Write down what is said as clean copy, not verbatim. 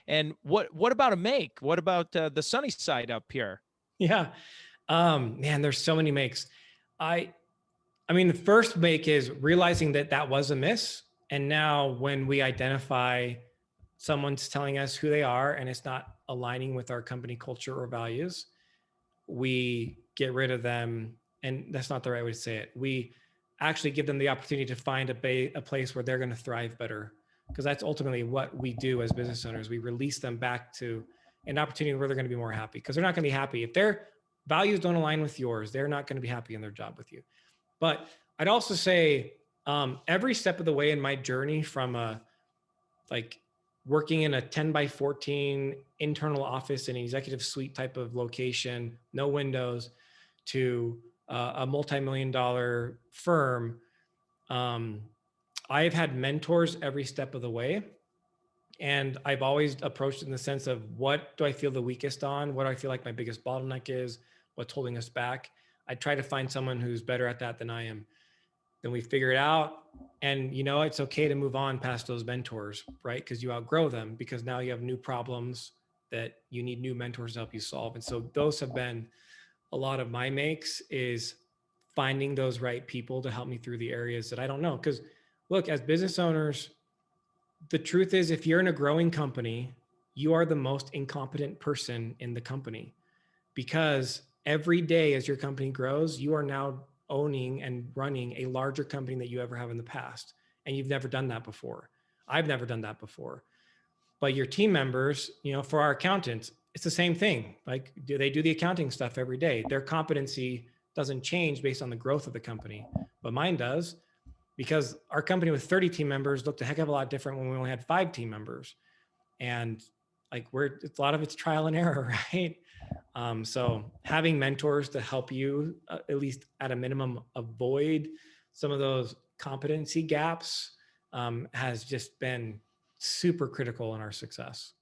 And what about a make? What about the sunny side up here? Yeah. Man, there's so many makes. I I mean, the first make is realizing that that was a miss. And now when we identify someone's telling us who they are and it's not aligning with our company culture or values, we get rid of them. And that's not the right way to say it. We actually give them the opportunity to find a place where they're going to thrive better. Because that's ultimately what we do as business owners. We release them back to an opportunity where they're going to be more happy, because they're not going to be happy. If their values don't align with yours, they're not going to be happy in their job with you. But I'd also say every step of the way in my journey from like working in a 10 by 14 internal office in an executive suite type of location, no windows, to a multi-million dollar firm, um, I've had mentors every step of the way. And I've always approached it in the sense of, what do I feel the weakest on? What do I feel like my biggest bottleneck is? What's holding us back? I try to find someone who's better at that than I am. Then we figure it out. And it's okay to move on past those mentors, right? Because you outgrow them, because now you have new problems that you need new mentors to help you solve. And so those have been a lot of my makes, is finding those right people to help me through the areas that I don't know. Because look, as business owners, the truth is, if you're in a growing company, you are the most incompetent person in the company, because every day as your company grows, you are now owning and running a larger company than you ever have in the past. And you've never done that before. I've never done that before. But your team members, for our accountants, it's the same thing. Like, they do the accounting stuff every day. Their competency doesn't change based on the growth of the company, but mine does, because our company with 30 team members looked a heck of a lot different when we only had 5 team members. And like, it's a lot of it's trial and error, right? So having mentors to help you, at least at a minimum, avoid some of those competency gaps, has just been super critical in our success.